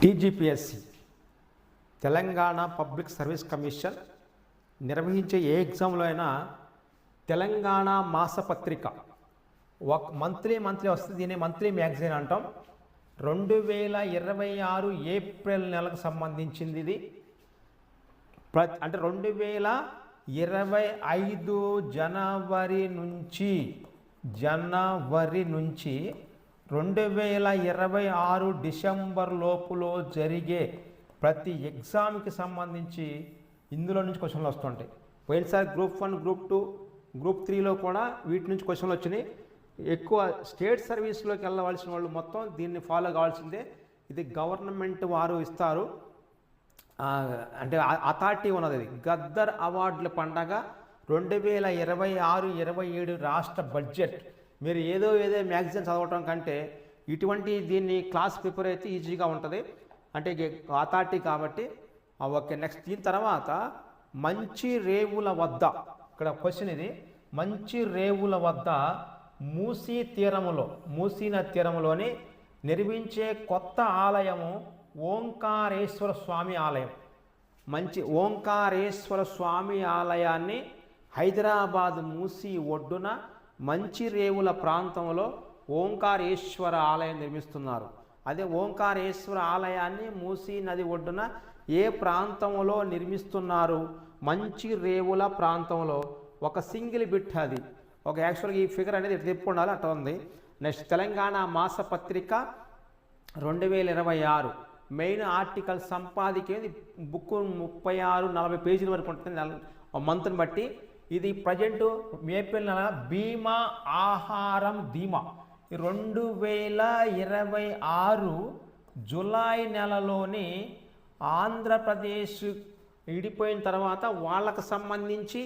TGPSC Telangana public service commission నిర్వహించే ఏ ఎగ్జామ్లో అయినా తెలంగాణ మాసపత్రిక ఒక మంత్లీ వస్తుంది. దీన్ని మంత్లీ మ్యాగజైన్ అంటాం. 2026 ఏప్రిల్ నెలకు సంబంధించింది ఇది. అంటే 2025 జనవరి నుంచి 2026 డిసెంబర్ లోపులో జరిగే ప్రతి ఎగ్జామ్కి సంబంధించి ఇందులో నుంచి క్వశ్చన్లు వస్తుంటాయి. పోయినసారి గ్రూప్ 1, గ్రూప్ 2, గ్రూప్ 3లో కూడా వీటి నుంచి క్వశ్చన్లు వచ్చినాయి. ఎక్కువ స్టేట్ సర్వీస్లోకి వెళ్ళవలసిన వాళ్ళు మొత్తం దీన్ని ఫాలో కావాల్సిందే. ఇది గవర్నమెంట్ వారు ఇస్తారు, అంటే అథారిటీ ఉన్నది. ఇది గద్దర్ అవార్డుల పండగ 2026-27 రాష్ట్ర బడ్జెట్. మీరు ఏదో మ్యాగజైన్ చదవటం కంటే ఇటువంటి దీన్ని క్లాస్ ప్రిపేర్ అయితే ఈజీగా ఉంటుంది. అంటే అథారిటీ కాబట్టి. ఓకే, నెక్స్ట్ దీని తర్వాత మంచి రేవుల వద్ద, ఇక్కడ క్వశ్చన్ ఇది. మంచి రేవుల వద్ద మూసీ తీరములోని నిర్మించే కొత్త ఆలయము ఓంకారేశ్వర స్వామి ఆలయం. మంచి ఓంకారేశ్వర స్వామి ఆలయాన్ని హైదరాబాద్ మూసీ ఒడ్డున మంచి రేవుల ప్రాంతంలో ఓంకారేశ్వర ఆలయం నిర్మిస్తున్నారు. అదే ఓంకారేశ్వర ఆలయాన్ని మూసీ నది ఒడ్డున ఏ ప్రాంతంలో నిర్మిస్తున్నారు? మంచి రేవుల ప్రాంతంలో. ఒక సింగిల్ బిట్ అది. ఒక యాక్చువల్గా ఈ ఫిగర్ అనేది తిప్పుకోవాలి, అట్లా ఉంది. నెక్స్ట్ తెలంగాణ మాసపత్రిక 2026 మెయిన్ ఆర్టికల్ సంపాదికేది బుక్ 36-40 పేజీల వరకు ఉంటుంది మంత్ని బట్టి. ఇది ప్రజెంట్ ఏప్రిల్ నెల బీమా ఆహారం ధీమా 2026 జులై నెలలోని ఆంధ్రప్రదేశ్ విడిపోయిన తర్వాత వాళ్ళకు సంబంధించి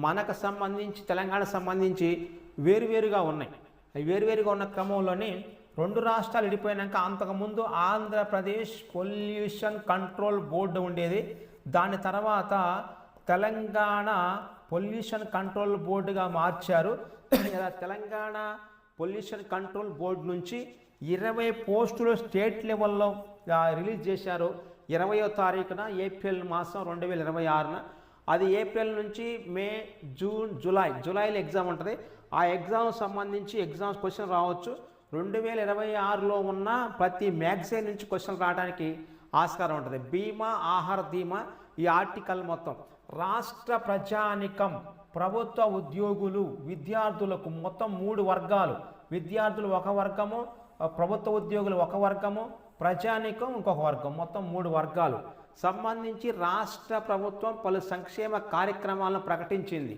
మనకు సంబంధించి తెలంగాణకు సంబంధించి వేరువేరుగా ఉన్నాయి. అవి వేరువేరుగా ఉన్న క్రమంలోని 2 రాష్ట్రాలు విడిపోయినాక అంతకుముందు ఆంధ్రప్రదేశ్ పొల్యూషన్ కంట్రోల్ బోర్డు ఉండేది. దాని తర్వాత తెలంగాణ పొల్యూషన్ కంట్రోల్ బోర్డుగా మార్చారు. ఇలా తెలంగాణ పొల్యూషన్ కంట్రోల్ బోర్డు నుంచి 20 పోస్టులు స్టేట్ లెవెల్లో రిలీజ్ చేశారు 20వ తారీఖున ఏప్రిల్ మాసం 2026న. అది ఏప్రిల్ నుంచి మే, జూన్, జూలైలో ఎగ్జామ్ ఉంటుంది. ఆ ఎగ్జామ్ సంబంధించి ఎగ్జామ్స్ క్వశ్చన్ రావచ్చు. 2026లో ఉన్న ప్రతి మ్యాగజైన్ నుంచి క్వశ్చన్ రావడానికి ఆస్కారం ఉంటుంది. బీమా ఆహార ధీమా ఈ ఆర్టికల్ మొత్తం. రాష్ట్ర ప్రజానికం, ప్రభుత్వ ఉద్యోగులు, విద్యార్థులకు మొత్తం 3 వర్గాలు. విద్యార్థులు ఒక వర్గము, ప్రభుత్వ ఉద్యోగులు ఒక వర్గము, ప్రజానికం ఇంకొక వర్గం, మొత్తం 3 వర్గాలు సంబంధించి రాష్ట్ర ప్రభుత్వం పలు సంక్షేమ కార్యక్రమాలను ప్రకటించింది.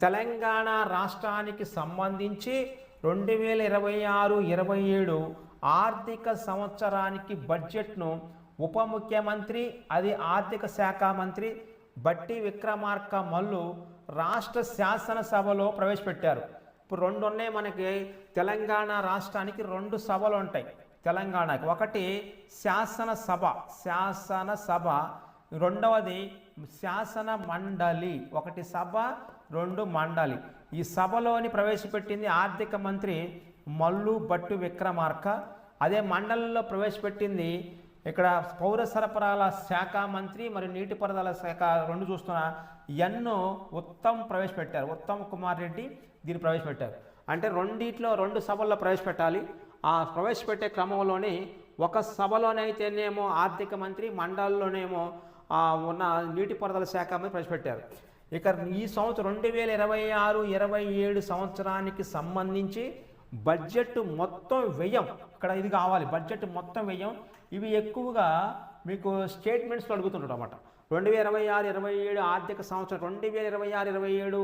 తెలంగాణ రాష్ట్రానికి సంబంధించి 2026-27 ఆర్థిక సంవత్సరానికి బడ్జెట్ను ఉప ముఖ్యమంత్రి, అది ఆర్థిక శాఖ మంత్రి బట్టి విక్రమార్క మల్లు రాష్ట్ర శాసనసభలో ప్రవేశపెట్టారు. ఇప్పుడు 2 ఉన్నాయి మనకి. తెలంగాణ రాష్ట్రానికి 2 సభలు ఉంటాయి తెలంగాణకి. ఒకటి శాసనసభ, రెండవది శాసన మండలి. 1 సభ 2 మండలి. ఈ సభలోని ప్రవేశపెట్టింది ఆర్థిక మంత్రి మల్లు భట్టి విక్రమార్క. అదే మండలిలో ప్రవేశపెట్టింది ఇక్కడ పౌర సరఫరాల శాఖ మంత్రి మరియు నీటిపారుదల శాఖ 2 చూస్తున్న ఎన్నో ప్రవేశపెట్టారు. ఉత్తమ్ కుమార్ రెడ్డి దీన్ని ప్రవేశపెట్టారు. అంటే 2 సభల్లో ప్రవేశపెట్టాలి. ఆ ప్రవేశపెట్టే క్రమంలోనే ఒక సభలోనైతేనేమో ఆర్థిక మంత్రి, మండలిలోనేమో ఉన్న నీటిపారుదల శాఖ మంత్రి ప్రవేశపెట్టారు. ఇక ఈ సంవత్సరం 2026-27 సంవత్సరానికి సంబంధించి బడ్జెట్ మొత్తం వ్యయం, ఇక్కడ ఇది కావాలి, బడ్జెట్ మొత్తం వ్యయం. ఇవి ఎక్కువగా మీకు స్టేట్మెంట్స్లో అడుగుతుంటారు అన్నమాట. 2026-27 ఆర్థిక సంవత్సరం 2026-27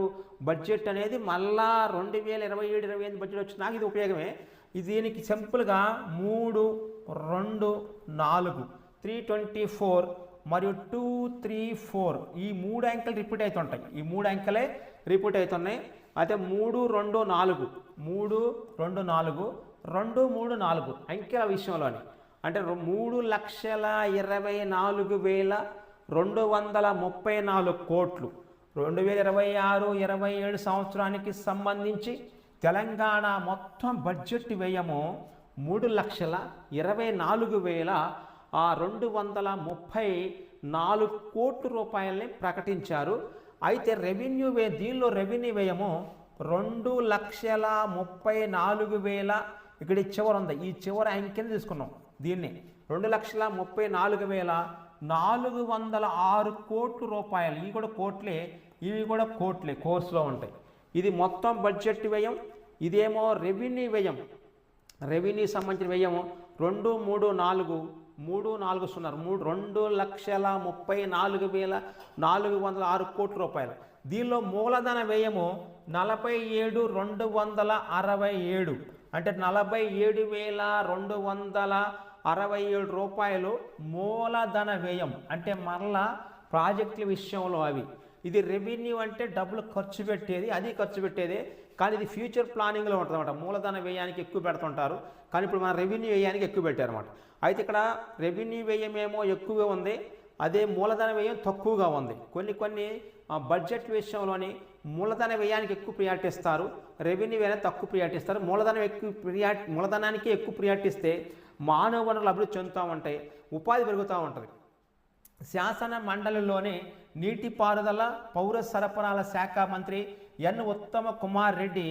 బడ్జెట్ అనేది మళ్ళా 2027-28 బడ్జెట్ వచ్చినాక ఇది ఉపయోగమే. దీనికి సింపుల్గా 3, 2, 4, 324 మరియు 234 ఈ 3 అంకెలు రిపీట్ అవుతుంటాయి. ఈ 3 అంకెలే రిపీట్ అవుతున్నాయి. అయితే 3, 2, 4, 3, 2, 4, 2, 3, 4 అంకెల విషయంలోని అంటే 3,24,234 కోట్లు 2026-27 సంవత్సరానికి సంబంధించి తెలంగాణ మొత్తం బడ్జెట్ వ్యయము 3,24,000 234 కోట్ల రూపాయలని ప్రకటించారు. అయితే దీనిలో రెవెన్యూ వ్యయము 2,34,000 ఇక్కడ చివర ఉంది, ఈ చివరి అంకెని తీసుకున్నాం. దీన్ని 2,34,406 కోట్ల రూపాయలు. ఇవి కూడా కోట్లే, ఇవి కూడా కోట్లే, కోర్సులో ఉంటాయి. ఇది మొత్తం బడ్జెట్ వ్యయం. ఇదేమో రెవెన్యూ వ్యయం. రెవెన్యూ సంబంధించిన వ్యయము 2,34,406 కోట్ల రూపాయలు. దీనిలో మూలధన వ్యయము 47,267, అంటే 47,267 రూపాయలు మూలధన వ్యయం. అంటే మరలా ప్రాజెక్టుల విషయంలో అవి. ఇది రెవెన్యూ అంటే డబ్బులు ఖర్చు పెట్టేది, అది ఖర్చు పెట్టేదే, కానీ ఇది ఫ్యూచర్ ప్లానింగ్లో ఉంటుంది అన్నమాట. మూలధన వ్యయానికి ఎక్కువ పెడుతుంటారు, కానీ ఇప్పుడు మన రెవెన్యూ వ్యయానికి ఎక్కువ పెట్టారన్నమాట. అయితే ఇక్కడ రెవెన్యూ వ్యయం ఏమో ఎక్కువగా ఉంది, అదే మూలధన వ్యయం తక్కువగా ఉంది. కొన్ని బడ్జెట్ విషయంలోని మూలధన వ్యయానికి ఎక్కువ ప్రియారిటీ ఇస్తారు, రెవెన్యూ వ్యయానికి తక్కువ ప్రియారిటీ ఇస్తారు. మూలధనానికి ఎక్కువ ప్రియారిటీ ఇస్తే మానవ వనరులు అభివృద్ధి చెందుతూ ఉంటాయి, ఉపాధి పెరుగుతూ ఉంటుంది. శాసన మండలిలోని నీటిపారుదల పౌర సరఫరాల శాఖ మంత్రి ఎన్ ఉత్తమ కుమార్ రెడ్డి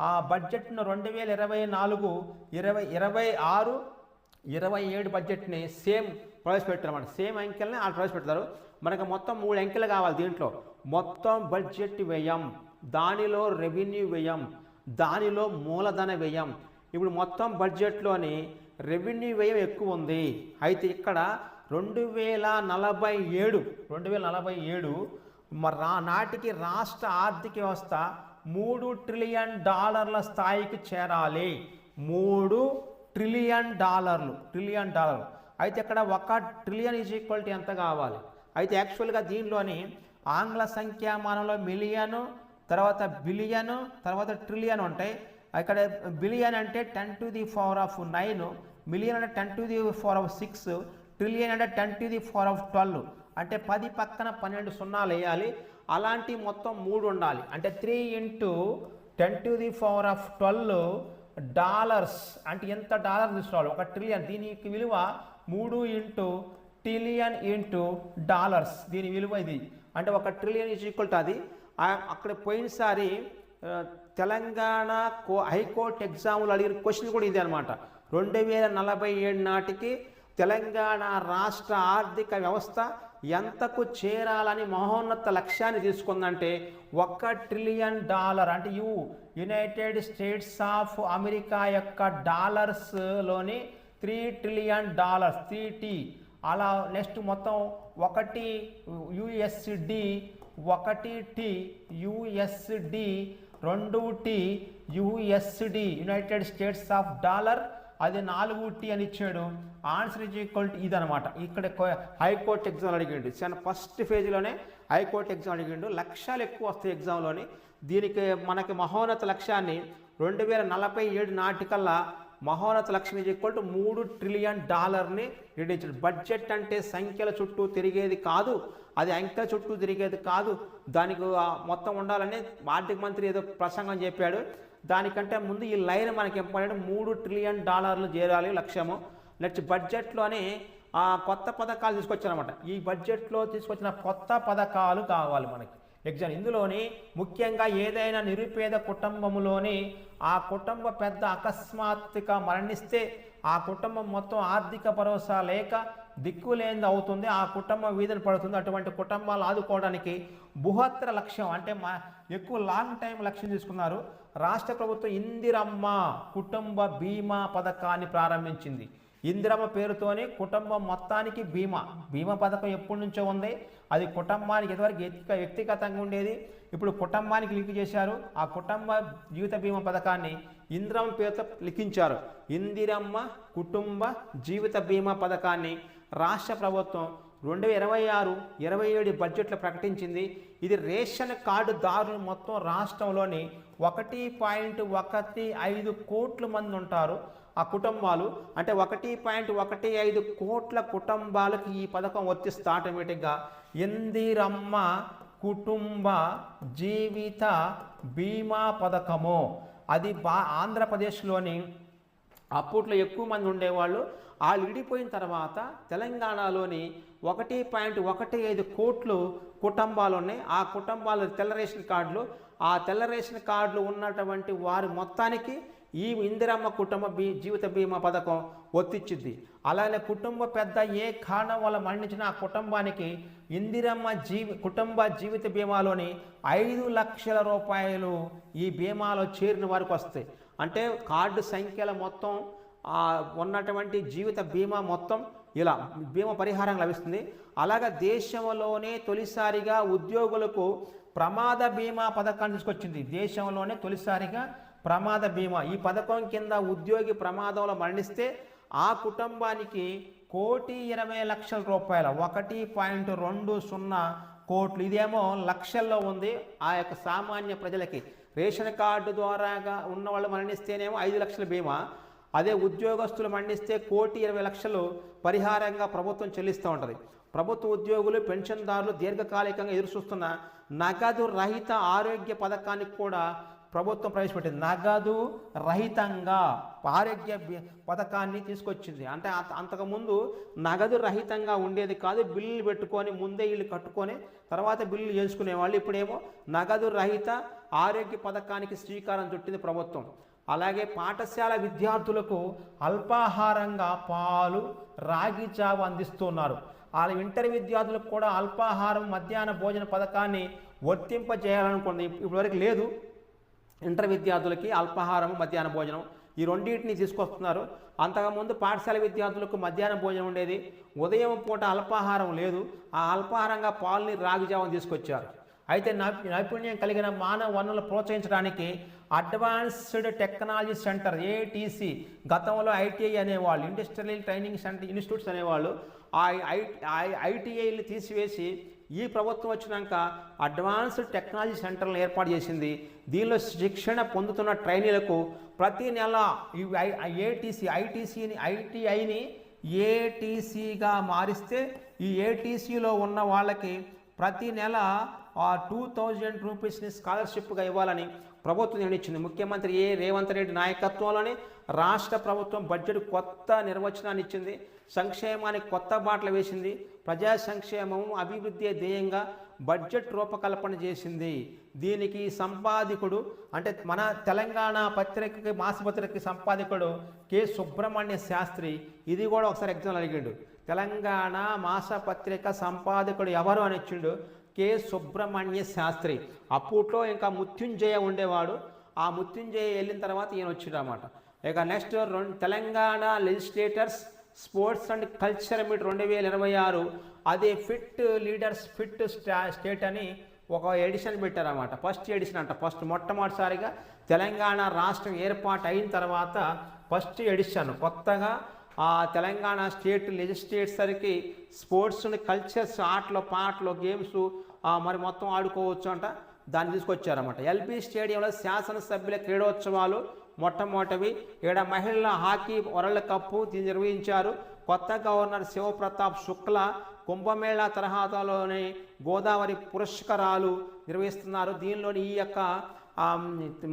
ఆ బడ్జెట్ను 2024-26-27 బడ్జెట్ని ప్రవేశపెట్టారన్నమాట. సేమ్ అంకెల్ని వాళ్ళు ప్రవేశపెడతారు. మనకు మొత్తం 3 అంకెలు కావాలి దీంట్లో. మొత్తం బడ్జెట్ వ్యయం, దానిలో రెవెన్యూ వ్యయం, దానిలో మూలధన వ్యయం. ఇప్పుడు మొత్తం బడ్జెట్లోని రెవెన్యూ వ్యయం ఎక్కువ ఉంది. అయితే ఇక్కడ 2047 నాటికి రాష్ట్ర ఆర్థిక వ్యవస్థ $3 ట్రిలియన్ స్థాయికి చేరాలి. $3 ట్రిలియన్. అయితే ఇక్కడ 1 ట్రిలియన్ = ఎంత కావాలి? అయితే యాక్చువల్గా దీనిలోని ఆంగ్ల సంఖ్యామానంలో మిలియను, తర్వాత బిలియను, తర్వాత ట్రిలియన్ ఉంటాయి. ఇక్కడ బిలియన్ అంటే 10⁹9, మిలియన్ అంటే 10⁶6, ట్రిలియన్ అంటే 10⁴12, అంటే 10 పక్కన 12 సున్నాలు వేయాలి. అలాంటి మొత్తం 3 ఉండాలి. అంటే 3 × 10⁴12 డాలర్స్, అంటే ఎంత డాలర్ తీసుకోవాలి? 1 ట్రిలియన్. దీనికి విలువ 3 × ట్రిలియన్ × డాలర్స్, దీని విలువ ఇది. అంటే 1 ట్రిలియన్ = అది. అక్కడ పోయినసారి తెలంగాణ హైకోర్టు ఎగ్జామ్లో అడిగిన క్వశ్చన్ కూడా ఇది అనమాట. 2047 నాటికి తెలంగాణ రాష్ట్ర ఆర్థిక వ్యవస్థ ఎంతకు చేరాలని మహోన్నత లక్ష్యాన్ని తీసుకుందంటే $1 ట్రిలియన్, అంటే యునైటెడ్ స్టేట్స్ ఆఫ్ అమెరికా యొక్క డాలర్స్లోని $3 ట్రిలియన్, 3T. అలా నెక్స్ట్ మొత్తం 1 USD, 1T USD, 2T USD, United states of dollar, అది 4T అని ఇచ్చాడు. ఆన్సర్ ఇదనమాట. ఇక్కడ హైకోర్టు ఎగ్జామ్ అడిగిండు. ఫస్ట్ ఫేజ్లోనే హైకోర్టు ఎగ్జామ్ అడిగిండు. లక్ష్యాలు ఎక్కువ వస్తాయి ఎగ్జామ్లోని. దీనికి మనకి మహోన్నత లక్ష్యాన్ని 2047 నాటికల్లా మహోన్నత లక్ష్యం $3 ట్రిలియన్ నిర్ణయించాడు. బడ్జెట్ అంటే సంఖ్యల చుట్టూ తిరిగేది కాదు, అది అంకెల చుట్టూ తిరిగేది కాదు. దానికి మొత్తం ఉండాలని ఆర్థిక మంత్రి ఏదో ప్రసంగం చెప్పాడు. దానికంటే ముందు ఈ లైన్ మనకి ఇంపార్టెంట్. $3 ట్రిలియన్ చేరాలి లక్ష్యము. నెక్స్ట్ బడ్జెట్లోనే కొత్త పథకాలు తీసుకొచ్చారన్నమాట. ఈ బడ్జెట్లో తీసుకొచ్చిన కొత్త పథకాలు కావాలి మనకి ఎగ్జామ్. ఇందులోని ముఖ్యంగా ఏదైనా నిరుపేద కుటుంబంలోని ఆ కుటుంబ పెద్ద అకస్మాత్తుగా మరణిస్తే ఆ కుటుంబం మొత్తం ఆర్థిక భరోసా లేక దిక్కులేనిది అవుతుంది, ఆ కుటుంబం వీధిని పడుతుంది. అటువంటి కుటుంబాలు ఆదుకోవడానికి బృహత్తర లక్ష్యం, అంటే ఎక్కువ లాంగ్ టైం లక్ష్యం తీసుకున్నారు. రాష్ట్ర ప్రభుత్వం ఇందిరమ్మ కుటుంబ బీమా పథకాన్ని ప్రారంభించింది. ఇందిరమ్మ పేరుతోనే కుటుంబం మొత్తానికి బీమా పథకం ఎప్పటి నుంచో ఉంది. అది కుటుంబానికి ఇదివరకు వ్యక్తిగతంగా ఉండేది, ఇప్పుడు కుటుంబానికి లింక్ చేశారు. ఆ కుటుంబ జీవిత బీమా పథకాన్ని ఇందిరమ్మ పేరుతో లిఖించారు. ఇందిరమ్మ కుటుంబ జీవిత బీమా పథకాన్ని రాష్ట్ర ప్రభుత్వం 2026-27 బడ్జెట్లో ప్రకటించింది. ఇది రేషన్ కార్డుదారులు మొత్తం రాష్ట్రంలోని 1.15 కోట్ల మంది ఉంటారు. ఆ కుటుంబాలు అంటే 1.15 కోట్ల కుటుంబాలకు ఈ పథకం వర్తిస్తుంది ఆటోమేటిక్గా. ఇందిరమ్మ కుటుంబ జీవిత బీమా పథకము అది ఆంధ్రప్రదేశ్లోని అప్పట్లో ఎక్కువ మంది ఉండేవాళ్ళు. వాళ్ళు విడిపోయిన తర్వాత తెలంగాణలోని 1.15 కోట్లు కుటుంబాలు ఉన్నాయి. ఆ కుటుంబాలు తెల్ల రేషన్ కార్డులు, ఆ తెల్ల రేషన్ కార్డులు ఉన్నటువంటి వారి మొత్తానికి ఈ ఇందిరమ్మ కుటుంబ జీవిత బీమా పథకం ఒత్తిచ్చింది. అలానే కుటుంబ పెద్ద ఏ కారణం వల్ల మరణించిన ఆ కుటుంబానికి ఇందిరమ్మ కుటుంబ జీవిత బీమాలోని 5 లక్షల రూపాయలు ఈ బీమాలో చేరిన వారికి వస్తాయి. అంటే కార్డు సంఖ్యల మొత్తం ఉన్నటువంటి జీవిత బీమా మొత్తం ఇలా బీమా పరిహారం లభిస్తుంది. అలాగే దేశంలోనే తొలిసారిగా ఉద్యోగులకు ప్రమాద బీమా పథకాన్ని తీసుకొచ్చింది. దేశంలోనే తొలిసారిగా ప్రమాద బీమా. ఈ పథకం కింద ఉద్యోగి ప్రమాదంలో మరణిస్తే ఆ కుటుంబానికి 1,20,00,000 రూపాయల 1.20 కోట్లు, ఇదేమో లక్షల్లో ఉంది. ఆ యొక్క సామాన్య ప్రజలకి రేషన్ కార్డు ద్వారాగా ఉన్న వాళ్ళు మరణిస్తేనేమో 5 లక్షల బీమా, అదే ఉద్యోగస్తులు మరణిస్తే 1,20,00,000 పరిహారంగా ప్రభుత్వం చెల్లిస్తూ ఉంటుంది. ప్రభుత్వ ఉద్యోగులు, పెన్షన్దారులు దీర్ఘకాలికంగా ఎదురుచూస్తున్న నగదు రహిత ఆరోగ్య పథకానికి కూడా ప్రభుత్వం ప్రవేశపెట్టింది. నగదు రహితంగా ఆరోగ్య పథకాన్ని తీసుకొచ్చింది. అంటే అంతకుముందు నగదు రహితంగా ఉండేది కాదు, బిల్లులు పెట్టుకొని ముందే ఇల్లు కట్టుకొని తర్వాత బిల్లులు చేసుకునేవాళ్ళు. ఇప్పుడేమో నగదు రహిత ఆరోగ్య పథకానికి శ్రీకారం చుట్టింది ప్రభుత్వం. అలాగే పాఠశాల విద్యార్థులకు అల్పాహారంగా పాలు, రాగి జావ అందిస్తున్నారు. వాళ్ళ ఇంటర్ విద్యార్థులకు కూడా అల్పాహారం, మధ్యాహ్న భోజన పథకాన్ని వర్తింపజేయాలనుకుంది. ఇప్పటివరకు లేదు. ఇంటర్ విద్యార్థులకి అల్పాహారం, మధ్యాహ్న భోజనం ఈ రెండింటిని తీసుకొస్తున్నారు. అంతకుముందు పాఠశాల విద్యార్థులకు మధ్యాహ్న భోజనం ఉండేది, ఉదయం పూట అల్పాహారం లేదు. ఆ అల్పాహారంగా పాలని, రాగి జావని తీసుకొచ్చారు. అయితే నైపుణ్యం కలిగిన మానవ వనరులను ప్రోత్సహించడానికి అడ్వాన్స్డ్ టెక్నాలజీ సెంటర్ ఏటీసీ, గతంలో ఐటీఐ అనేవాళ్ళు, ఇండస్ట్రియల్ ట్రైనింగ్ సెంటర్ ఇన్స్టిట్యూట్స్ అనేవాళ్ళు, ఆ ఐటీఐలు తీసివేసి ఈ ప్రభుత్వం వచ్చినాక అడ్వాన్స్డ్ టెక్నాలజీ సెంటర్లను ఏర్పాటు చేసింది. దీనిలో శిక్షణ పొందుతున్న ట్రైనీలకు ప్రతి నెల ఐటీఐని ఏటీసీగా మారిస్తే ఈ ఏటీసీలో ఉన్న వాళ్ళకి ప్రతి నెల 2,000 రూపీస్ని స్కాలర్షిప్గా ఇవ్వాలని ప్రభుత్వం నిర్ణయించింది. ముఖ్యమంత్రి రేవంత్ రెడ్డి నాయకత్వంలోనే రాష్ట్ర ప్రభుత్వం బడ్జెట్ కొత్త నిర్వచనాన్ని ఇచ్చింది. సంక్షేమానికి కొత్త బాటలు వేసింది. ప్రజా సంక్షేమం, అభివృద్ధి ధ్యేయంగా బడ్జెట్ రూపకల్పన చేసింది. దీనికి సంపాదకుడు అంటే మన తెలంగాణ పత్రికకి, మాసపత్రికకి సంపాదకుడు కె సుబ్రహ్మణ్య శాస్త్రి. ఇది కూడా ఒకసారి ఎగ్జామ్ అడిగాడు. తెలంగాణ మాసపత్రిక సంపాదకుడు ఎవరు అని ఇచ్చిండు, కె సుబ్రహ్మణ్య శాస్త్రి. అప్పట్లో ఇంకా మృత్యుంజయ ఉండేవాడు. ఆ మృత్యుంజయ వెళ్ళిన తర్వాత ఈయన వచ్చిండు అన్నమాట. ఇక next Telangana legislators sports and culture meet 2026, అదే ఫిట్ లీడర్స్ ఫిట్ స్టేట్ అని ఒక ఎడిషన్ పెట్టారన్నమాట. ఫస్ట్ ఎడిషన్ అంట. మొట్టమొదటిసారిగా తెలంగాణ రాష్ట్రం ఏర్పాటు అయిన తర్వాత ఫస్ట్ ఎడిషన్ కొత్తగా తెలంగాణ స్టేట్ లెజిస్లేచర్కి స్పోర్ట్స్ అండ్ కల్చర్స్, ఆటలు, పాటలు, గేమ్స్ మరి మొత్తం ఆడుకోవచ్చు అంట. దాన్ని తీసుకొచ్చారన్నమాట. ఎల్బీ స్టేడియంలో శాసనసభ్యుల క్రీడోత్సవాలు మొట్టమొదటివి. ఇక్కడ మహిళల హాకీ వరల్డ్ కప్ నిర్వహించారు. కొత్త గవర్నర్ శివప్రతాప్ శుక్లా కుంభమేళా తరహాలోని గోదావరి పురస్కారాలు నిర్వహిస్తున్నారు. దీనిలోని ఈ యొక్క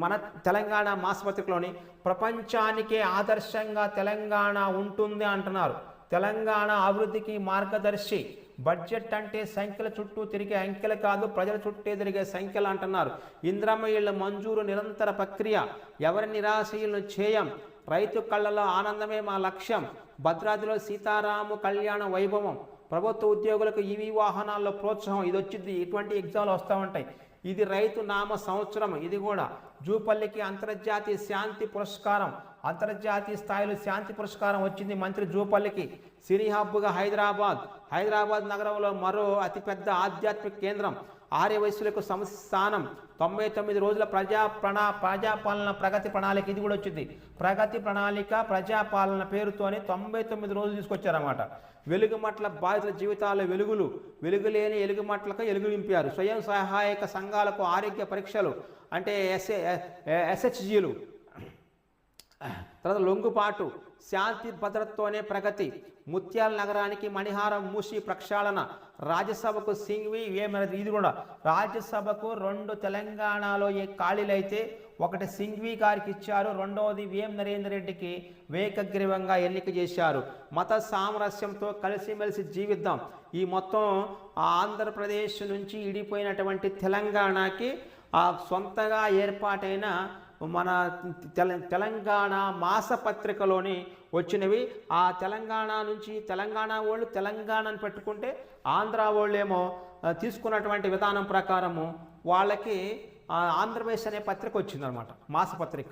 మన తెలంగాణ మాసపత్రికలోని ప్రపంచానికే ఆదర్శంగా తెలంగాణ ఉంటుంది అంటున్నారు. తెలంగాణ అభివృద్ధికి మార్గదర్శి. బడ్జెట్ అంటే సంఖ్యల చుట్టూ తిరిగే అంకెలు కాదు, ప్రజల చుట్టే తిరిగే సంఖ్యలు అంటున్నారు. ఇందిరమ్మ ఇళ్ల మంజూరు నిరంతర ప్రక్రియ. ఎవరి నిరాశీలను చేయం. రైతు కళ్ళలో ఆనందమే మా లక్ష్యం. భద్రాద్రిలో సీతారాము కళ్యాణ వైభవం. ప్రభుత్వ ఉద్యోగులకు ఈవీ వాహనాల్లో ప్రోత్సాహం. ఇది వచ్చింది, ఇటువంటి ఎగ్జామ్లు వస్తూ ఉంటాయి. ఇది రైతు నామ సంవత్సరం. ఇది కూడా జూపల్లికి అంతర్జాతీయ శాంతి పురస్కారం. అంతర్జాతీయ స్థాయిలో శాంతి పురస్కారం వచ్చింది మంత్రి జూపల్లికి. సినీ హబ్గా హైదరాబాద్ నగరంలో మరో అతిపెద్ద ఆధ్యాత్మిక కేంద్రం. ఆర్యవైశ్యులకు స్థానం. 99 రోజుల ప్రజాపాలన ప్రగతి ప్రణాళిక. ఇది కూడా వచ్చింది. ప్రగతి ప్రణాళిక ప్రజాపాలన పేరుతోనే 99 రోజులు తీసుకొచ్చారన్నమాట. వెలుగుమట్ల బాధితుల జీవితాల్లో వెలుగులేని ఎలుగుమట్లకు ఎలుగు నింపారు. స్వయం సహాయక సంఘాలకు ఆరోగ్య పరీక్షలు అంటే ఎస్హెచ్జీలు. తర్వాత లొంగుపాటు. శాంతి భద్రతతోనే ప్రగతి. ముత్యాల నగరానికి మణిహారం మూసి ప్రక్షాళన. రాజ్యసభకు సింగ్వి ఇది కూడా రాజ్యసభకు 2 తెలంగాణలో ఏ ఖాళీలైతే ఒకటి సింఘ్వి గారికి ఇచ్చారు, రెండవది విఎం నరేందర్ రెడ్డికి ఏకగ్రీవంగా ఎన్నిక చేశారు. మత సామరస్యంతో కలిసిమెలిసి జీవిద్దాం. ఈ మొత్తం ఆంధ్రప్రదేశ్ నుంచి ఇడిపోయినటువంటి తెలంగాణకి సొంతగా ఏర్పాటైన మన తెలంగాణ మాసపత్రికలోని వచ్చినవి. ఆ తెలంగాణ నుంచి తెలంగాణ వాళ్ళు తెలంగాణను పెట్టుకుంటే, ఆంధ్ర వాళ్ళు ఏమో తీసుకున్నటువంటి విధానం ప్రకారము వాళ్ళకి ఆంధ్రప్రదేశ్ అనే పత్రిక వచ్చిందనమాట, మాసపత్రిక.